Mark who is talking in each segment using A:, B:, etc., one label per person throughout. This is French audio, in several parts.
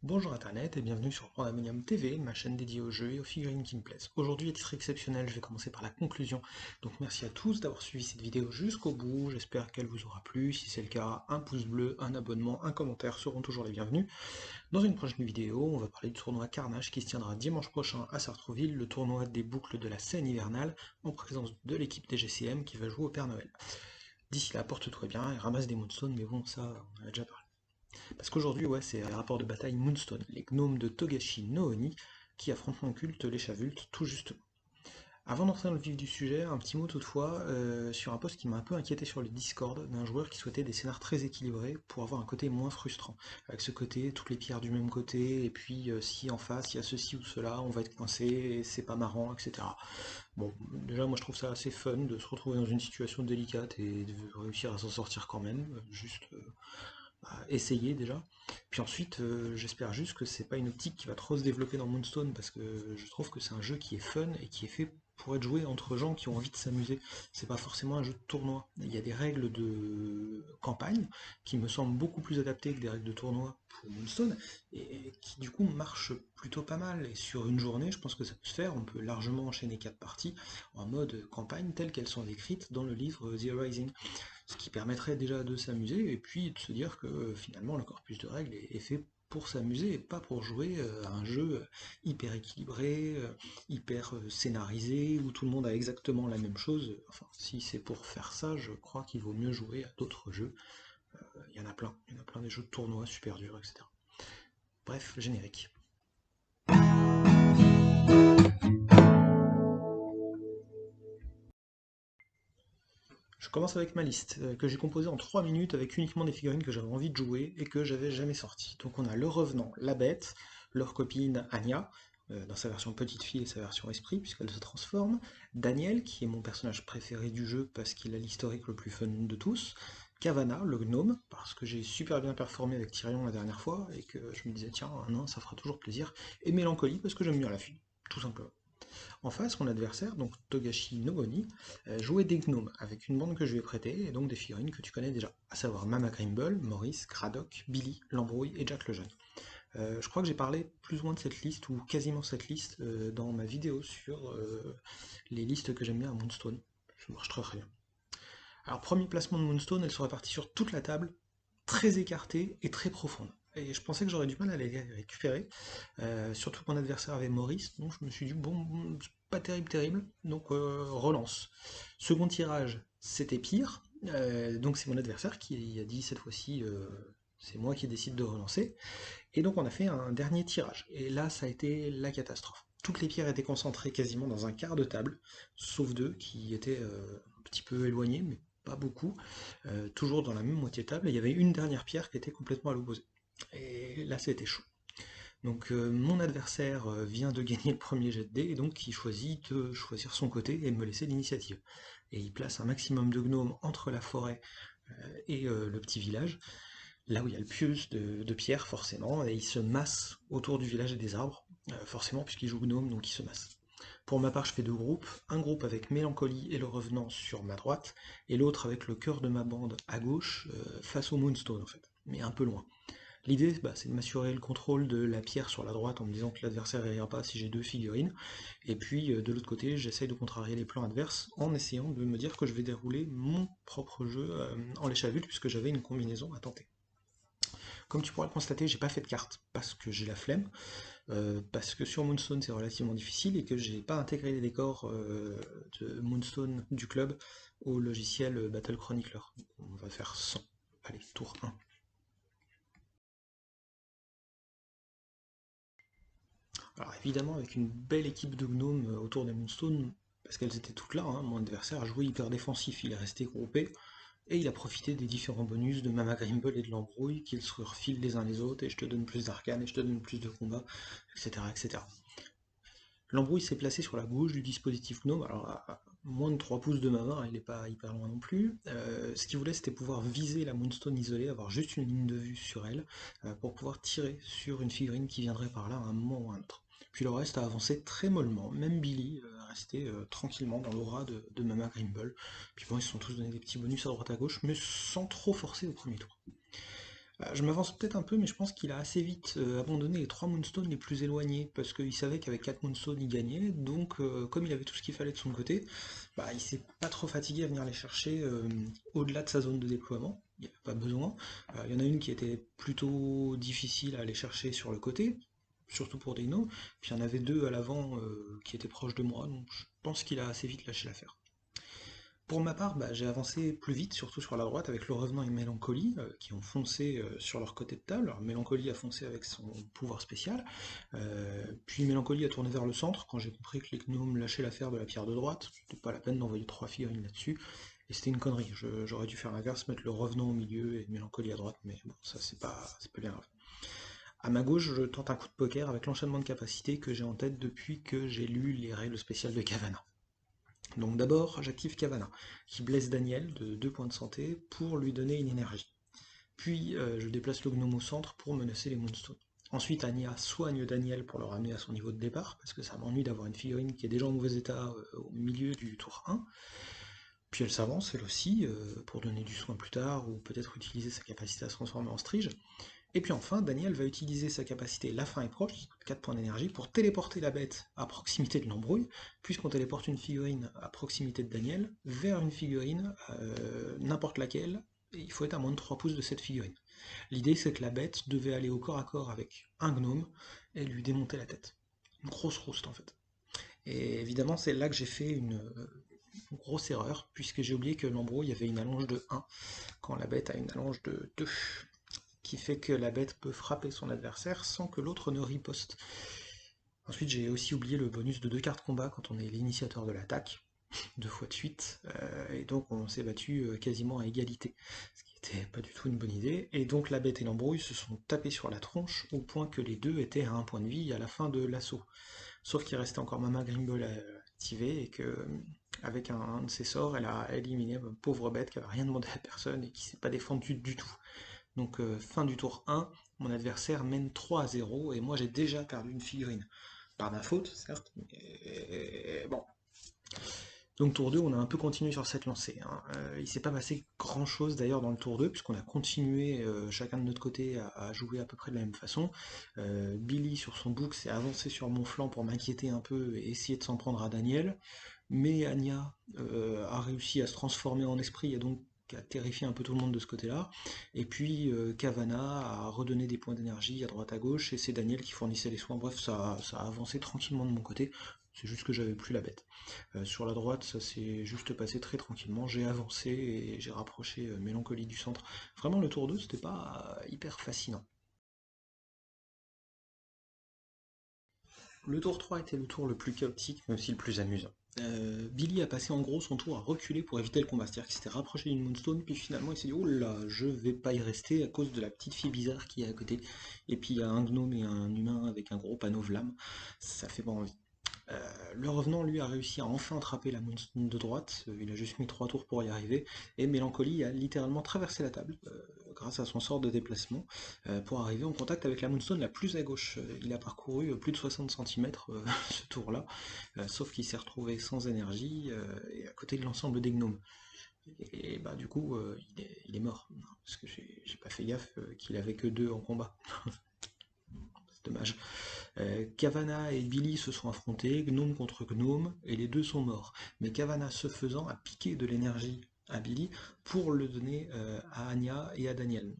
A: Bonjour Internet et bienvenue sur Pandemonium TV, ma chaîne dédiée aux jeux et aux figurines qui me plaisent. Aujourd'hui, à titre exceptionnel, je vais commencer par la conclusion. Donc merci à tous d'avoir suivi cette vidéo jusqu'au bout, j'espère qu'elle vous aura plu. Si c'est le cas, un pouce bleu, un abonnement, un commentaire seront toujours les bienvenus. Dans une prochaine vidéo, on va parler du tournoi Carnage qui se tiendra dimanche prochain à Sartrouville, le tournoi des boucles de la scène hivernale, en présence de l'équipe des GCM qui va jouer au Père Noël. D'ici là, porte-toi bien et ramasse des Moonstones, mais bon, ça, on en a déjà parlé. Parce qu'aujourd'hui, ouais, c'est un rapport de bataille Moonstone, les gnomes de Togashi no Oni, qui affrontent mon culte, les Chavultes, tout justement. Avant d'entrer dans le vif du sujet, un petit mot toutefois sur un post qui m'a un peu inquiété sur le Discord d'un joueur qui souhaitait des scénars très équilibrés pour avoir un côté moins frustrant. Avec ce côté, toutes les pierres du même côté, et puis si en face il y a ceci ou cela, on va être coincé, et c'est pas marrant, etc. Bon, déjà moi je trouve ça assez fun de se retrouver dans une situation délicate et de réussir à s'en sortir quand même, juste essayer déjà. Puis ensuite, j'espère juste que c'est pas une optique qui va trop se développer dans Moonstone, parce que je trouve que c'est un jeu qui est fun et qui est fait pour être joué entre gens qui ont envie de s'amuser. C'est pas forcément un jeu de tournoi. Il y a des règles de campagne qui me semblent beaucoup plus adaptées que des règles de tournoi pour Moonstone, et qui du coup marchent plutôt pas mal. Et sur une journée, je pense que ça peut se faire. On peut largement enchaîner 4 parties en mode campagne telles qu'elles sont décrites dans le livre The Rising, ce qui permettrait déjà de s'amuser et puis de se dire que finalement le corpus de règles est fait pour s'amuser et pas pour jouer à un jeu hyper équilibré, hyper scénarisé, où tout le monde a exactement la même chose. Enfin, si c'est pour faire ça, je crois qu'il vaut mieux jouer à d'autres jeux. Il y en a plein des jeux de tournoi super durs, etc. Bref, générique. Je commence avec ma liste, que j'ai composée en 3 minutes avec uniquement des figurines que j'avais envie de jouer et que j'avais jamais sorties. Donc on a le Revenant, la Bête, leur copine Anya, dans sa version petite fille et sa version esprit, puisqu'elle se transforme, Daniel, qui est mon personnage préféré du jeu parce qu'il a l'historique le plus fun de tous, Cavana, le gnome, parce que j'ai super bien performé avec Tyrion la dernière fois et que je me disais tiens, un nain ça fera toujours plaisir, et Mélancolie parce que j'aime bien la fille, tout simplement. En face, mon adversaire, donc Togashi Noboni, jouait des gnomes, avec une bande que je lui ai prêtée, et donc des figurines que tu connais déjà, à savoir Mama Grimble, Maurice, Cradoc, Billy, Lambrouille et Jack le Jeune. Je crois que j'ai parlé plus ou moins de cette liste, ou quasiment cette liste, dans ma vidéo sur les listes que j'aime bien à Moonstone. Ça marche très très bien. Alors, premier placement de Moonstone, elle se répartit sur toute la table, très écartée et très profonde. Et je pensais que j'aurais du mal à les récupérer, surtout que mon adversaire avait Maurice, donc je me suis dit, bon, c'est pas terrible, terrible, donc relance. Second tirage, c'était pire, donc c'est mon adversaire qui a dit cette fois-ci, c'est moi qui décide de relancer, et donc on a fait un dernier tirage, et là ça a été la catastrophe. Toutes les pierres étaient concentrées quasiment dans un quart de table, sauf deux qui étaient un petit peu éloignées, mais pas beaucoup, toujours dans la même moitié de table, et il y avait une dernière pierre qui était complètement à l'opposé. Et là c'était chaud. Donc mon adversaire vient de gagner le premier jet de dés, et donc il choisit de choisir son côté et me laisser l'initiative. Et il place un maximum de gnomes entre la forêt et le petit village, là où il y a le plus de pierres forcément, et il se masse autour du village et des arbres, forcément puisqu'il joue gnome, donc il se masse. Pour ma part, je fais deux groupes, un groupe avec Mélancolie et le Revenant sur ma droite, et l'autre avec le cœur de ma bande à gauche, face au Moonstone en fait, mais un peu loin. L'idée, bah, c'est de m'assurer le contrôle de la pierre sur la droite en me disant que l'adversaire n'ira pas si j'ai deux figurines. Et puis de l'autre côté, j'essaye de contrarier les plans adverses en essayant de me dire que je vais dérouler mon propre jeu en l'échavute puisque j'avais une combinaison à tenter. Comme tu pourras le constater, j'ai pas fait de carte parce que j'ai la flemme, parce que sur Moonstone c'est relativement difficile et que j'ai pas intégré les décors de Moonstone du club au logiciel Battle Chronicler. On va faire 100. Allez, tour 1. Alors évidemment, avec une belle équipe de gnomes autour des Moonstone, parce qu'elles étaient toutes là, hein, mon adversaire a joué hyper défensif, il est resté groupé, et il a profité des différents bonus de Mama Grimble et de l'embrouille, qu'ils se refilent les uns les autres, et je te donne plus d'arcane, et je te donne plus de combats, etc. etc. L'embrouille s'est placé sur la gauche du dispositif gnome, alors à moins de 3 pouces de ma main, il n'est pas hyper loin non plus. Ce qu'il voulait, c'était pouvoir viser la Moonstone isolée, avoir juste une ligne de vue sur elle, pour pouvoir tirer sur une figurine qui viendrait par là à un moment ou à un autre. Puis le reste a avancé très mollement, même Billy a resté tranquillement dans l'aura de Mama Grimble. Puis bon, ils se sont tous donné des petits bonus à droite à gauche, mais sans trop forcer au premier tour. Bah, je m'avance peut-être un peu, mais je pense qu'il a assez vite abandonné les 3 Moonstones les plus éloignés, parce qu'il savait qu'avec 4 Moonstones il gagnait, donc comme il avait tout ce qu'il fallait de son côté, bah, il s'est pas trop fatigué à venir les chercher au-delà de sa zone de déploiement, il n'y avait pas besoin. Il y en a une qui était plutôt difficile à aller chercher sur le côté, surtout pour des gnomes, puis il y en avait deux à l'avant qui étaient proches de moi, donc je pense qu'il a assez vite lâché l'affaire. Pour ma part, bah, j'ai avancé plus vite, surtout sur la droite, avec le Revenant et Mélancolie, qui ont foncé sur leur côté de table. Alors, Mélancolie a foncé avec son pouvoir spécial, puis Mélancolie a tourné vers le centre, quand j'ai compris que les gnomes lâchaient l'affaire de la pierre de droite, c'était pas la peine d'envoyer 3 figurines là-dessus, et c'était une connerie. J'aurais dû faire l'inverse, mettre le Revenant au milieu et Mélancolie à droite, mais bon, ça c'est pas bien grave. À ma gauche, je tente un coup de poker avec l'enchaînement de capacité que j'ai en tête depuis que j'ai lu les règles spéciales de Cavana. Donc d'abord, j'active Cavana, qui blesse Daniel de 2 points de santé pour lui donner une énergie. Puis je déplace le gnome au centre pour menacer les Moonstones. Ensuite, Anya soigne Daniel pour le ramener à son niveau de départ, parce que ça m'ennuie d'avoir une figurine qui est déjà en mauvais état au milieu du tour 1. Puis elle s'avance, elle aussi, pour donner du soin plus tard, ou peut-être utiliser sa capacité à se transformer en strige. Et puis enfin, Daniel va utiliser sa capacité La fin est proche, qui coûte 4 points d'énergie, pour téléporter la bête à proximité de l'embrouille, puisqu'on téléporte une figurine à proximité de Daniel vers une figurine, n'importe laquelle, et il faut être à moins de 3 pouces de cette figurine. L'idée c'est que la bête devait aller au corps à corps avec un gnome et lui démonter la tête. Une grosse rouste en fait. Et évidemment c'est là que j'ai fait une grosse erreur, puisque j'ai oublié que l'embrouille avait une allonge de 1, quand la bête a une allonge de 2 qui fait que la bête peut frapper son adversaire sans que l'autre ne riposte. Ensuite, j'ai aussi oublié le bonus de 2 cartes combat quand on est l'initiateur de l'attaque, 2 fois de suite, et donc on s'est battu quasiment à égalité, ce qui n'était pas du tout une bonne idée, et donc la bête et l'embrouille se sont tapés sur la tronche au point que les deux étaient à un point de vie à la fin de l'assaut. Sauf qu'il restait encore Mama Grimble activée et que avec un de ses sorts, elle a éliminé une pauvre bête qui n'avait rien demandé à personne et qui s'est pas défendue du tout. Donc fin du tour 1, mon adversaire mène 3-0 et moi j'ai déjà perdu une figurine. Par ma faute, certes, mais bon. Donc tour 2, on a un peu continué sur cette lancée, hein. Il s'est pas passé grand chose d'ailleurs dans le tour 2, puisqu'on a continué chacun de notre côté à jouer à peu près de la même façon. Billy sur son bouc s'est avancé sur mon flanc pour m'inquiéter un peu et essayer de s'en prendre à Daniel, mais Anya a réussi à se transformer en esprit et donc a terrifié un peu tout le monde de ce côté-là. Et puis Cavana a redonné des points d'énergie à droite à gauche et c'est Daniel qui fournissait les soins. Bref, ça a avancé tranquillement de mon côté. C'est juste que j'avais plus la bête. Sur la droite, ça s'est juste passé très tranquillement. J'ai avancé et j'ai rapproché Mélancolie du centre. Vraiment, le tour 2, c'était pas hyper fascinant. Le tour 3 était le tour le plus chaotique, mais aussi le plus amusant. Billy a passé en gros son tour à reculer pour éviter le combat, c'est-à-dire qu'il s'était rapproché d'une Moonstone, puis finalement il s'est dit oh là, je vais pas y rester à cause de la petite fille bizarre qui est à côté. Et puis il y a un gnome et un humain avec un gros panneau Vlam, ça fait pas envie. Le revenant, lui, a réussi à enfin attraper la moonstone de droite, il a juste mis 3 tours pour y arriver, et Mélancolie a littéralement traversé la table, grâce à son sort de déplacement, pour arriver en contact avec la moonstone la plus à gauche. Il a parcouru plus de 60 cm ce tour-là, sauf qu'il s'est retrouvé sans énergie, et à côté de l'ensemble des gnomes. Et bah du coup, il est mort, parce que j'ai pas fait gaffe qu'il avait que 2 en combat. C'est dommage. Cavana et Billy se sont affrontés, gnome contre gnome, et les deux sont morts. Mais Cavana, ce faisant, a piqué de l'énergie à Billy pour le donner à Anya et à Daniel.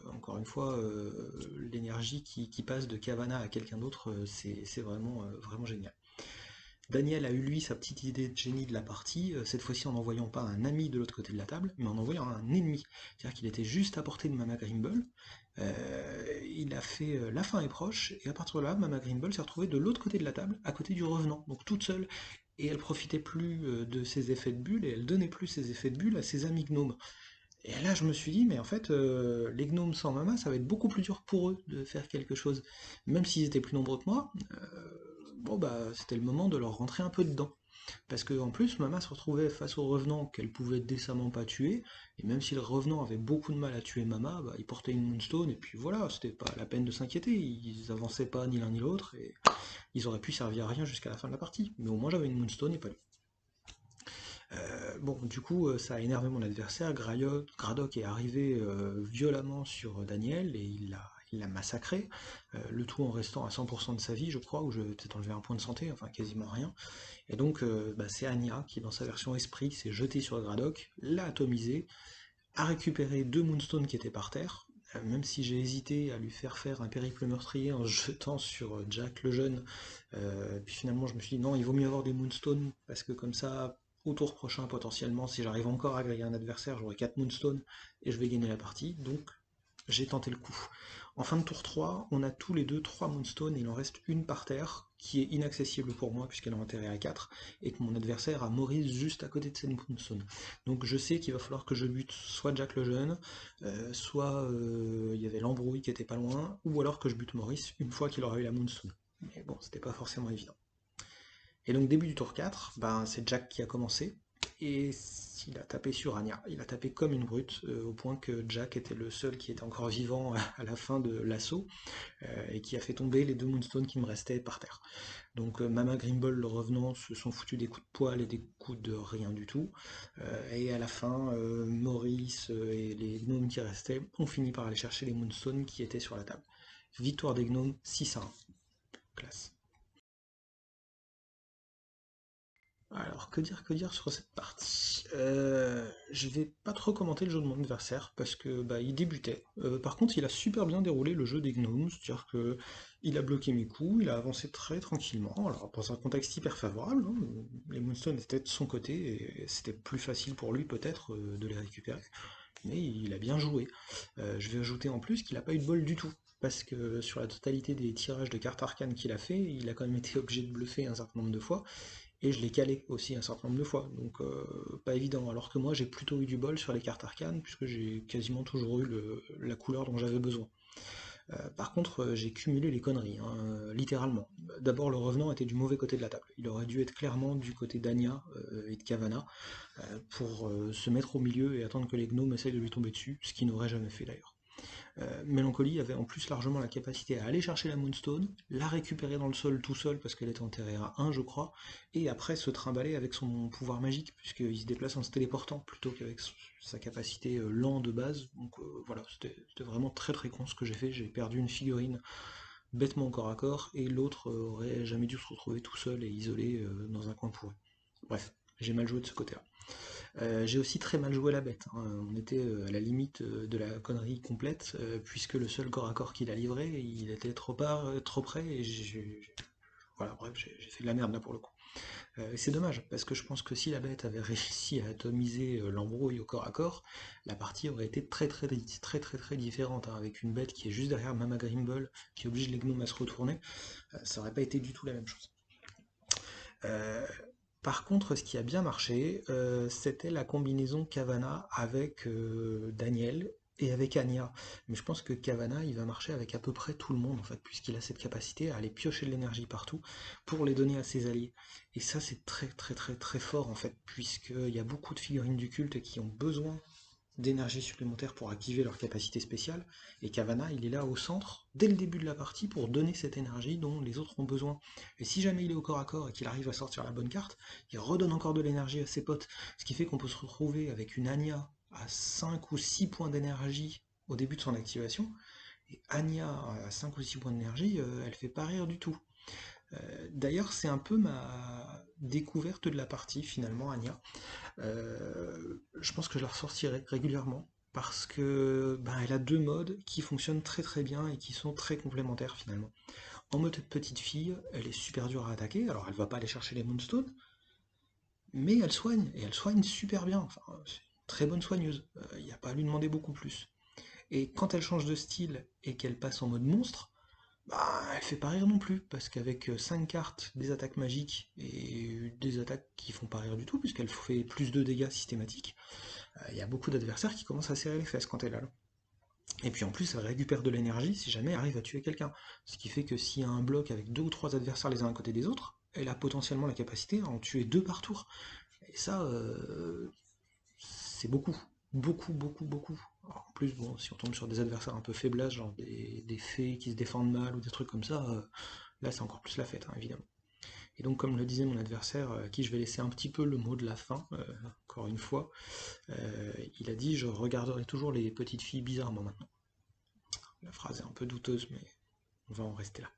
A: Donc, encore une fois, l'énergie qui passe de Cavana à quelqu'un d'autre, c'est vraiment génial. Daniel a eu lui sa petite idée de génie de la partie, cette fois-ci en n'envoyant pas un ami de l'autre côté de la table, mais en envoyant un ennemi. C'est-à-dire qu'il était juste à portée de Mama Grimble. Il a fait la fin est proche, et à partir de là, Mama Grimble s'est retrouvée de l'autre côté de la table, à côté du revenant, donc toute seule, et elle profitait plus de ses effets de bulle, et elle donnait plus ses effets de bulle à ses amis gnomes. Et là, je me suis dit, mais en fait, les gnomes sans Mama, ça va être beaucoup plus dur pour eux de faire quelque chose. Même s'ils étaient plus nombreux que moi, bon bah c'était le moment de leur rentrer un peu dedans. Parce que en plus, Mama se retrouvait face au revenant qu'elle pouvait décemment pas tuer, et même si le revenant avait beaucoup de mal à tuer Mama, bah, il portait une Moonstone, et puis voilà, c'était pas la peine de s'inquiéter, ils avançaient pas ni l'un ni l'autre, et ils auraient pu servir à rien jusqu'à la fin de la partie. Mais au moins j'avais une Moonstone et pas lui. Bon, du coup, ça a énervé mon adversaire. Gradok est arrivé violemment sur Daniel et il l'a massacré, le tout en restant à 100% de sa vie, je crois, ou je vais peut-être enlevé un point de santé, enfin quasiment rien. Et donc, bah, c'est Anya qui, dans sa version esprit, s'est jetée sur Gradok, l'a atomisé, a récupéré deux Moonstones qui étaient par terre. Même si j'ai hésité à lui faire un périple meurtrier en se jetant sur Jack le jeune, puis finalement je me suis dit non, il vaut mieux avoir des Moonstones, parce que comme ça, au tour prochain potentiellement, si j'arrive encore à agréger un adversaire, j'aurai 4 Moonstones et je vais gagner la partie, donc j'ai tenté le coup. En fin de tour 3, on a tous les deux 3 Moonstones, il en reste une par terre, qui est inaccessible pour moi puisqu'elle est enterrée à 4, et que mon adversaire a Maurice juste à côté de cette Moonstone. Donc je sais qu'il va falloir que je bute soit Jack le jeune, soit il y avait l'embrouille qui était pas loin, ou alors que je bute Maurice une fois qu'il aura eu la Moonstone. Mais bon, c'était pas forcément évident. Et donc début du tour 4, ben, c'est Jack qui a commencé, et il a tapé sur Anya. Il a tapé comme une brute, au point que Jack était le seul qui était encore vivant à la fin de l'assaut, et qui a fait tomber les deux Moonstones qui me restaient par terre. Donc Mama Grimble, le revenant, se sont foutus des coups de poil et des coups de rien du tout. Et à la fin, Maurice et les gnomes qui restaient ont fini par aller chercher les Moonstones qui étaient sur la table. Victoire des gnomes 6-1. Classe. Alors, que dire sur cette partie? Je vais pas trop commenter le jeu de mon adversaire parce que bah, il débutait. Par contre, il a super bien déroulé le jeu des gnomes, c'est-à-dire que il a bloqué mes coups, il a avancé très tranquillement. Alors, dans un contexte hyper favorable, hein, les Moonstones étaient de son côté et c'était plus facile pour lui peut-être de les récupérer. Mais il a bien joué. Je vais ajouter en plus qu'il n'a pas eu de bol du tout. Parce que sur la totalité des tirages de cartes arcanes qu'il a fait, il a quand même été obligé de bluffer un certain nombre de fois. Et je l'ai calé aussi un certain nombre de fois, donc pas évident. Alors que moi j'ai plutôt eu du bol sur les cartes arcanes, puisque j'ai quasiment toujours eu la couleur dont j'avais besoin. Par contre, j'ai cumulé les conneries, hein, littéralement. D'abord, le revenant était du mauvais côté de la table. Il aurait dû être clairement du côté d'Anya et de Kavana, pour se mettre au milieu et attendre que les gnomes essayent de lui tomber dessus, ce qu'il n'aurait jamais fait d'ailleurs. Mélancolie avait en plus largement la capacité à aller chercher la Moonstone, la récupérer dans le sol tout seul parce qu'elle était enterrée à 1 je crois, et après se trimballer avec son pouvoir magique, puisqu'il se déplace en se téléportant plutôt qu'avec sa capacité lent de base. Donc voilà, c'était vraiment très très con ce que j'ai fait, j'ai perdu une figurine bêtement au corps à corps, et l'autre aurait jamais dû se retrouver tout seul et isolé dans un coin pourri. Bref, j'ai mal joué de ce côté-là. J'ai aussi très mal joué la bête, hein. On était à la limite de la connerie complète, puisque le seul corps à corps qu'il a livré, il était trop près, et voilà, bref, j'ai fait de la merde là pour le coup. Et c'est dommage, parce que je pense que si la bête avait réussi à atomiser l'embrouille au corps à corps, la partie aurait été très différente, hein, avec une bête qui est juste derrière Mama Grimble, qui oblige les gnomes à se retourner, ça aurait pas été du tout la même chose. Euh, Par contre, ce qui a bien marché, c'était la combinaison Kavana avec Daniel et avec Anya. Mais je pense que Kavana, il va marcher avec à peu près tout le monde, en fait, puisqu'il a cette capacité à aller piocher de l'énergie partout pour les donner à ses alliés. Et ça, c'est très fort, en fait, puisqu'il y a beaucoup de figurines du culte qui ont besoin d'énergie supplémentaire pour activer leur capacité spéciale, et Kavana, il est là au centre, dès le début de la partie, pour donner cette énergie dont les autres ont besoin. Et si jamais il est au corps à corps et qu'il arrive à sortir la bonne carte, il redonne encore de l'énergie à ses potes, ce qui fait qu'on peut se retrouver avec une Anya à 5 ou 6 points d'énergie au début de son activation, et Anya à 5 ou 6 points d'énergie, elle fait pas rire du tout. D'ailleurs, c'est un peu ma découverte de la partie, finalement, Anya. Je pense que je la ressortirai régulièrement parce que ben, elle a deux modes qui fonctionnent très bien et qui sont très complémentaires finalement. En mode petite fille, elle est super dure à attaquer, alors elle va pas aller chercher les Moonstones, mais elle soigne, et elle soigne super bien. Enfin, c'est une très bonne soigneuse, il n'y a pas à lui demander beaucoup plus. Et quand elle change de style et qu'elle passe en mode monstre, bah, elle fait pas rire non plus, parce qu'avec 5 cartes, des attaques magiques et des attaques qui font pas rire du tout, puisqu'elle fait plus de dégâts systématiques, il y a beaucoup d'adversaires qui commencent à serrer les fesses quand elle est là. Et puis en plus, elle récupère de l'énergie si jamais elle arrive à tuer quelqu'un. Ce qui fait que s'il y a un bloc avec deux ou trois adversaires les uns à côté des autres, elle a potentiellement la capacité à en tuer deux par tour. Et ça, c'est beaucoup. Beaucoup. Alors, en plus, bon, si on tombe sur des adversaires un peu faiblasses, genre des fées qui se défendent mal ou des trucs comme ça, là c'est encore plus la fête, hein, évidemment. Et donc, comme le disait mon adversaire, à qui je vais laisser un petit peu le mot de la fin, encore une fois, il a dit: «Je regarderai toujours les petites filles bizarrement maintenant». La phrase est un peu douteuse, mais on va en rester là.